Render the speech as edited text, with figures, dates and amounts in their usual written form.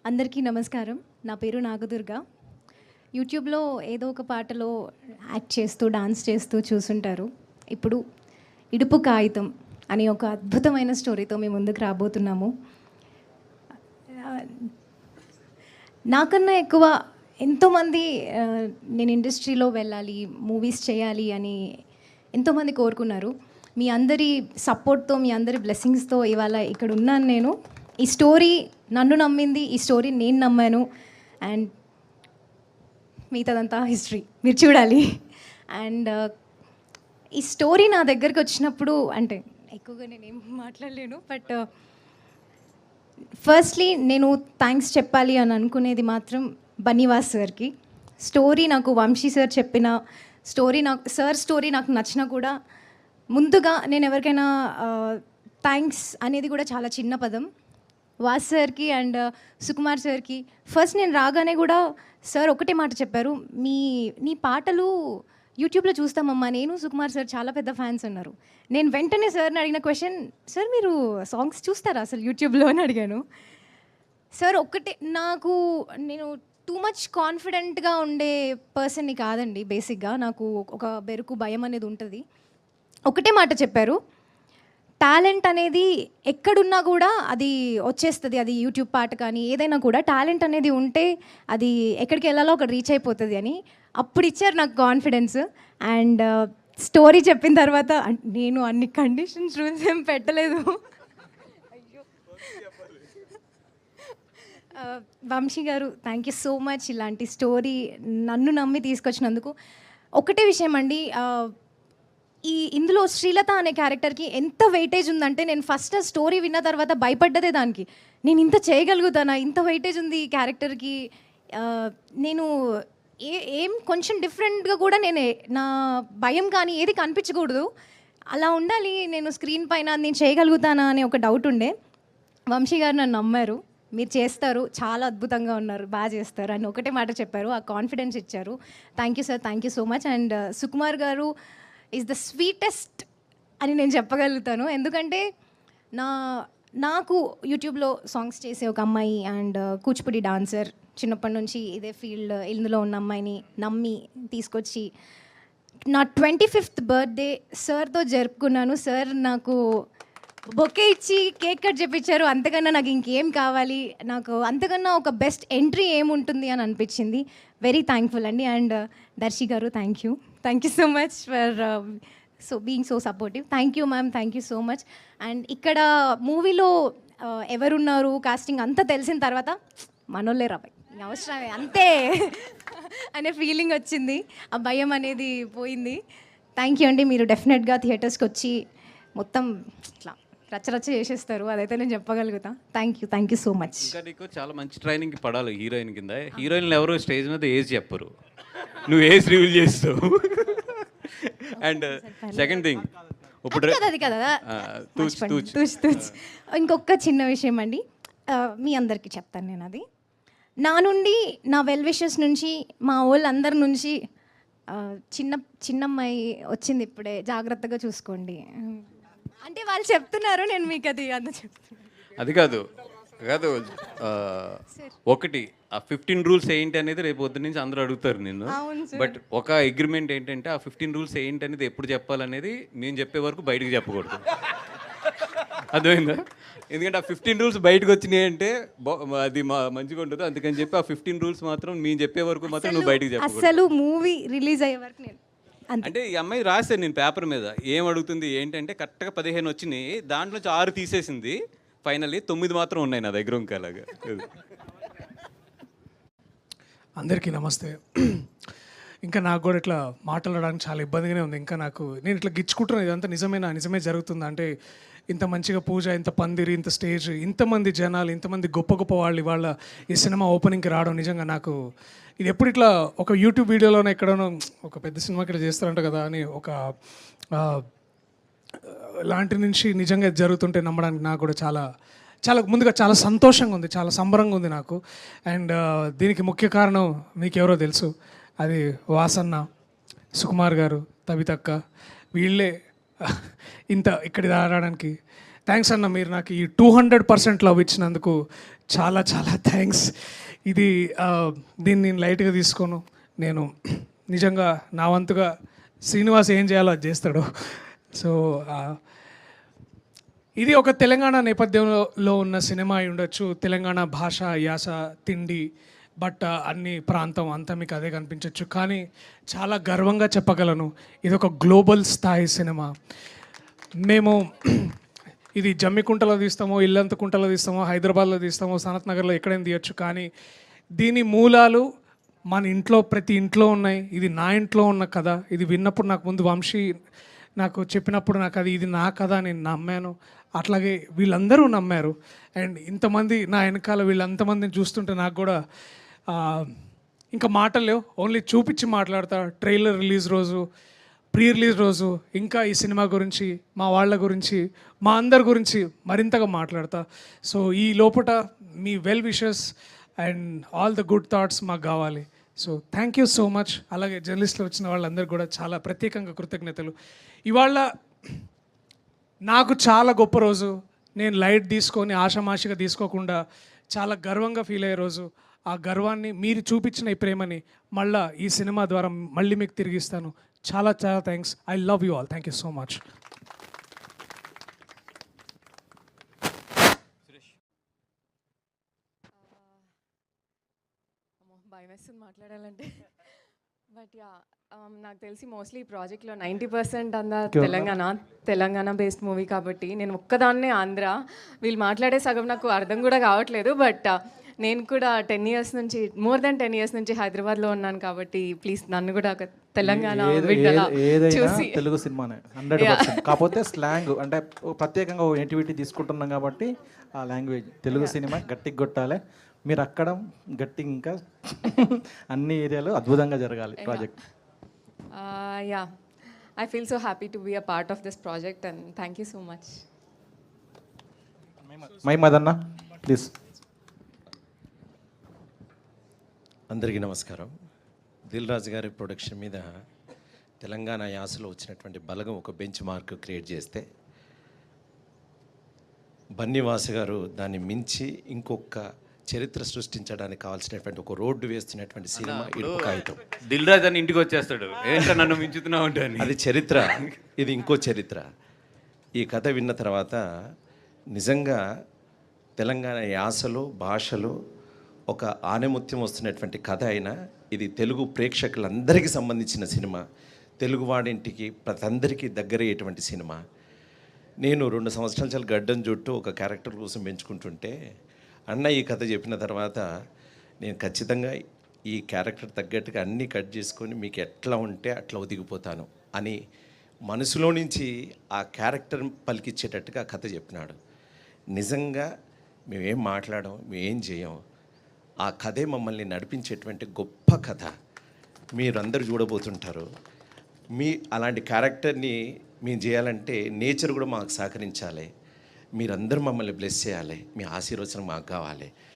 అందరికీ నమస్కారం. నా పేరు నాగదుర్గ. యూట్యూబ్‌లో ఏదో ఒక పాటలో యాక్ట్ చేస్తూ, డాన్స్ చేస్తూ చూసుంటారు. ఇప్పుడు 'ఇడుపు కాగితం' అనే ఒక అద్భుతమైన స్టోరీతో మీ ముందుకు రాబోతున్నాము. ఆహ్, నాకన్నా ఎక్కువ ఎంతోమంది నేను ఇండస్ట్రీలో వెళ్ళాలి, మూవీస్ చేయాలి అని ఎంతోమంది కోరుకున్నారు. మీ అందరి సపోర్ట్‌తో, మీ అందరి బ్లెస్సింగ్స్‌తో ఇవాళ ఇక్కడ ఉన్నాను నేను. ఈ స్టోరీ నన్ను నమ్మింది, ఈ స్టోరీ నేను నమ్మాను. అండ్ మిగతాదంతా హిస్టరీ మీరు చూడాలి. అండ్ ఈ స్టోరీ నా దగ్గరికి వచ్చినప్పుడు అంటే ఎక్కువగా నేనేం మాట్లాడలేను. బట్ ఫస్ట్లీ నేను థ్యాంక్స్ చెప్పాలి అని అనుకునేది మాత్రం బన్నీవాస్ సార్కి. స్టోరీ నాకు వంశీ సార్ చెప్పిన స్టోరీ నాకు నచ్చినా కూడా ముందుగా నేను ఎవరికైనా థ్యాంక్స్ అనేది కూడా చాలా చిన్న పదం. వాస్ సార్కి అండ్ సుకుమార్ సార్కి ఫస్ట్ నేను రాగానే కూడా సార్ ఒకటే మాట చెప్పారు, నీ పాటలు యూట్యూబ్లో చూస్తామమ్మా, నేను సుకుమార్ సార్ చాలా పెద్ద ఫ్యాన్స్ అన్నారు. నేను వెంటనే సార్ని అడిగిన క్వశ్చన్, సార్ మీరు సాంగ్స్ చూస్తారా అసలు యూట్యూబ్లో అని అడిగాను. సార్ ఒక్కటే నేను టూ మచ్ కాన్ఫిడెంట్గా ఉండే పర్సన్ని కాదండి. బేసిక్గా నాకు ఒక బెరుకు భయం అనేది ఉంటుంది. ఒకటే మాట చెప్పారు, టాలెంట్ అనేది ఎక్కడున్నా కూడా అది వచ్చేస్తుంది. అది యూట్యూబ్ పాట కానీ ఏదైనా కూడా టాలెంట్ అనేది ఉంటే అది ఎక్కడికి వెళ్ళాలో అక్కడ రీచ్ అయిపోతుంది అని అప్పుడు ఇచ్చారు నాకు కాన్ఫిడెన్స్. అండ్ స్టోరీ చెప్పిన తర్వాత నేను అన్ని కండిషన్స్ రూల్స్ ఏం పెట్టలేదు. వంశీ గారు థ్యాంక్ యూ సో మచ్ ఇలాంటి స్టోరీ నన్ను నమ్మి తీసుకొచ్చినందుకు. ఒకటే విషయం అండి, ఇందులో శ్రీలత అనే క్యారెక్టర్కి ఎంత వెయిటేజ్ ఉందంటే నేను ఫస్ట్ స్టోరీ విన్న తర్వాత భయపడ్డదే దానికి. నేను ఇంత చేయగలుగుతానా, ఇంత వెయిటేజ్ ఉంది ఈ క్యారెక్టర్కి. నేను ఏం కొంచెం డిఫరెంట్గా కూడా నా భయం కానీ ఏది కనిపించకూడదు, అలా ఉండాలి నేను స్క్రీన్ పైన, నేను చేయగలుగుతానా అనే ఒక డౌట్ ఉండే. వంశీ గారు నన్ను నమ్మారు, మీరు చేస్తారు, చాలా అద్భుతంగా ఉన్నారు, బాగా చేస్తారు అని ఒకటే మాట చెప్పారు, ఆ కాన్ఫిడెన్స్ ఇచ్చారు. Thank you sir, thank you so much. And Sukumar is the sweetest అని నేను చెప్పగలుగుతాను. ఎందుకంటే నాకు యూట్యూబ్లో సాంగ్స్ చేసే ఒక అమ్మాయి అండ్ కూచిపూడి డాన్సర్, చిన్నప్పటి నుంచి ఇదే ఫీల్డ్ ఇందులో ఉన్న అమ్మాయిని నమ్మి తీసుకొచ్చి నా 25th బర్త్డే సార్తో జరుపుకున్నాను. సార్ నాకు బొకే ఇచ్చి కేక్ కట్ చేపించారు. అంతకన్నా నాకు ఇంకేం కావాలి, నాకు అంతకన్నా ఒక బెస్ట్ ఎంట్రీ ఏముంటుంది అని అనిపించింది. వెరీ థ్యాంక్ఫుల్ అండి. అండ్ దర్శి గారు thank you so much for being so supportive. Thank you ma'am, thank you so much. And ఇక్కడ మూవీలో ఎవరున్నారు కాస్టింగ్ అంతా తెలిసిన తర్వాత మనోళ్ళే రాబాయ్ అవసరమే అంతే అనే ఫీలింగ్ వచ్చింది, ఆ భయం అనేది పోయింది. థ్యాంక్ యూ అండి. మీరు డెఫినెట్గా థియేటర్స్కి వచ్చి మొత్తం ఇట్లా రచ్చరచ్చ చేసేస్తారు, అదైతే నేను చెప్పగలుగుతా. Thank you so much. ఇంకా నీకు చాలా మంచి ట్రైనింగ్ పడాలి హీరోయిన్ కింద. హీరోయిన్లు ఎవరు స్టేజ్ మీద ఏజ్ చెప్పరు, నువ్వు ఏజ్ రివీల్ చేస్తావు. అండ్ సెకండ్ థింగ్ ఇప్పుడు అది కదా ఇంకొక చిన్న విషయం అండి, మీ అందరికీ చెప్తాను నేను. అది నా నుండి, నా వెల్ విషెస్ నుంచి, మా వాళ్ళందరి నుంచి చిన్నమ్మాయి వచ్చింది ఇప్పుడే, జాగ్రత్తగా చూసుకోండి అంటే వాళ్ళు చెప్తున్నారు, నేను మీకు అది చెప్తున్నాను. అది కాదు ఒకటి ఆ 15 రూల్స్ ఏంటి అనేది రేపు పొద్దు నుంచి అందరూ అడుగుతారు నిన్ను. బట్ ఒక అగ్రిమెంట్ ఏంటంటే ఆ 15 రూల్స్ ఏంటి అనేది ఎప్పుడు చెప్పాలనేది మేము చెప్పే వరకు బయటకు చెప్పకూడదు, అర్థమైందా? ఎందుకంటే ఆ 15 రూల్స్ బయటకు వచ్చినాయి అంటే అది మంచిగా ఉంటుంది. అందుకని చెప్పి ఆ 15 రూల్స్ మాత్రం మేము చెప్పే వరకు మాత్రం నువ్వు బయటకు చెప్పకూడదు. అసలు మూవీ రిలీజ్ అయ్యే వరకు నేను అంటే ఈ అమ్మాయి రాశాను నేను పేపర్ మీద ఏం అడుగుతుంది ఏంటంటే కరెక్ట్గా 15 వచ్చినాయి, దాంట్లో 6 తీసేసింది, ఫైనల్లీ 9 మాత్రం ఉన్నాయి నా దగ్గర ఇంకా. అలాగా అందరికీ నమస్తే. ఇంకా నాకు కూడా ఇట్లా మాట్లాడడానికి చాలా ఇబ్బందిగానే ఉంది. ఇంకా నేను ఇట్లా గిచ్చుకుంటున్నాను, ఇదంతా నిజమే జరుగుతుందా అంటే, ఇంత మంచిగా పూజ, ఇంత పందిరి, ఇంత స్టేజ్, ఇంతమంది జనాలు, ఇంతమంది గొప్ప గొప్ప వాళ్ళు ఇవాళ ఈ సినిమా ఓపెనింగ్కి రావడం నిజంగా నాకు ఇది ఎప్పుడు ఇట్లా ఒక యూట్యూబ్ వీడియోలోనే ఎక్కడనో ఒక పెద్ద సినిమాకి ఇట్లా చేస్తారంట కదా అని ఒక లాంటి నుంచి నిజంగా జరుగుతుంటే నమ్మడానికి నాకు కూడా చాలా ముందుగా చాలా సంతోషంగా ఉంది, చాలా సంబరంగా ఉంది నాకు. అండ్ దీనికి ముఖ్య కారణం మీకు ఎవరో తెలుసు, అది వాసన్న, సుకుమార్ గారు, తవితక్క, వీళ్ళే ఇంత ఇక్కడి రావడానికి థ్యాంక్స్ అన్న, మీరు నాకు ఈ 200% లవ్ ఇచ్చినందుకు చాలా చాలా థ్యాంక్స్. ఇది దీన్ని నేను లైట్గా తీసుకోను. నేను నిజంగా నా వంతుగా శ్రీనివాస్ ఏం చేయాలో అది చేస్తాడు. సో ఇది ఒక తెలంగాణ నేపథ్యంలో ఉన్న సినిమా అయి ఉండొచ్చు. తెలంగాణ భాష, యాస, తిండి, బట్ అన్ని ప్రాంతం అంతా మీకు అదే కనిపించవచ్చు. కానీ చాలా గర్వంగా చెప్పగలను, ఇది ఒక గ్లోబల్ స్థాయి సినిమా. మేము ఇది జమ్మికుంటలో తీస్తామో, ఇల్లంతకుంటలో తీస్తామో, హైదరాబాద్లో తీస్తామో, సనత్ నగర్లో ఎక్కడైనా తీయచ్చు. కానీ దీని మూలాలు మన ఇంట్లో, ప్రతి ఇంట్లో ఉన్నాయి. ఇది నా ఇంట్లో ఉన్న కథ. ఇది విన్నప్పుడు నాకు ముందు వంశీ నాకు చెప్పినప్పుడు నాకు ఇది నా కథ, నేను నమ్మాను. అట్లాగే వీళ్ళందరూ నమ్మారు. అండ్ ఇంతమంది నా వెనకాల వీళ్ళంతమందిని చూస్తుంటే నాకు కూడా ఇంకా మాటలు లేవు. ఓన్లీ చూపించి మాట్లాడతా. ట్రైలర్ రిలీజ్ రోజు, ప్రీ రిలీజ్ రోజు ఇంకా ఈ సినిమా గురించి, మా వాళ్ళ గురించి, మా అందరి గురించి మరింతగా మాట్లాడతా. సో ఈ లోపల మీ well wishes and all the good thoughts మాకు కావాలి. So thank you so much. అలాగే జర్నలిస్టులు వచ్చిన వాళ్ళందరూ కూడా చాలా ప్రత్యేకంగా కృతజ్ఞతలు. ఇవాళ నాకు చాలా గొప్ప రోజు. నేను లైట్ తీసుకొని ఆషామాషిగా తీసుకోకుండా చాలా గర్వంగా ఫీల్ అయ్యే రోజు. ఆ గర్వాన్ని, మీరు చూపించిన ఈ ప్రేమని మళ్ళీ ఈ సినిమా ద్వారా మళ్ళీ మీకు తిరిగిస్తాను. చాలా చాలా thanks. I love you all. Thank you so much. భయం వేస్తుంది మాట్లాడాలంటే. బట్ యా, నాకు తెలిసి మోస్ట్లీ ఈ ప్రాజెక్ట్లో 90% అందా తెలంగాణ బేస్డ్ మూవీ కాబట్టి నేను ఒక్కదాన్నే ఆంధ్ర. వీళ్ళు మాట్లాడే సగం నాకు అర్థం కూడా కావట్లేదు. బట్ నేను కూడా 10 years నుంచి, మోర్ దెన్ 10 years నుంచి హైదరాబాద్లో ఉన్నాను కాబట్టి ప్లీజ్ నన్ను కూడా ఒక తెలంగాణ చూసి. తెలుగు సినిమానే 100%. కాకపోతే స్లాంగ్ అంటే ప్రత్యేకంగా నేటివిటీ తీసుకుంటున్నాం కాబట్టి ఆ లాంగ్వేజ్ తెలుగు సినిమా గట్టిగా కొట్టాలి. మీరు అక్కడ గట్టి ఇంకా అన్ని ఏరియాలో అద్భుతంగా జరగాలి project. Yeah, I feel so happy to be a part of this project and thank you so much. My Madanna please. అందరికీ నమస్కారం. దిల్ రాజు గారి ప్రొడక్షన్ మీద తెలంగాణ యాసలో వచ్చినటువంటి బలగం ఒక బెంచ్ మార్క్ క్రియేట్ చేస్తే బన్నీవాసు గారు దాన్ని మించి ఇంకొక చరిత్ర సృష్టించడానికి కావాల్సినటువంటి ఒక రోడ్డు వేస్తున్నటువంటి సినిమా ఇడుపు కాగితం. దిల్ రాజు అని ఇంటికి వచ్చేస్తాడు, ఏంటో నన్ను మించుతున్నావు అంటే. అది చరిత్ర, ఇది ఇంకో చరిత్ర. ఈ కథ విన్న తర్వాత నిజంగా తెలంగాణ యాసలో, భాషలో ఒక ఆణిముత్యం వస్తున్నటువంటి కథ అయినా ఇది తెలుగు ప్రేక్షకులందరికీ సంబంధించిన సినిమా. తెలుగువాడింటికి ప్రతి అందరికీ దగ్గరయ్యేటువంటి సినిమా. నేను 2 సంవత్సరాల చాలా గడ్డం చుట్టూ ఒక క్యారెక్టర్ కోసం పెంచుకుంటుంటే అన్న ఈ కథ చెప్పిన తర్వాత నేను ఖచ్చితంగా ఈ క్యారెక్టర్ తగ్గట్టుగా అన్నీ కట్ చేసుకొని మీకు ఎట్లా ఉంటే అట్లా ఒదిగిపోతాను అని మనసులో నుంచి ఆ క్యారెక్టర్ పలికిచ్చేటట్టుగా కథ చెప్పినాడు. నిజంగా మేమేం మాట్లాడం, మేమేం చేయం, ఆ కథే మమ్మల్ని నడిపించేటువంటి గొప్ప కథ మీరందరూ చూడబోతుంటారు. మీ అలాంటి క్యారెక్టర్ని మేము చేయాలంటే నేచర్ కూడా మాకు సహకరించాలి. మీరందరూ మమ్మల్ని బ్లెస్ చేయాలి. మీ ఆశీర్వచనం మాకు కావాలి.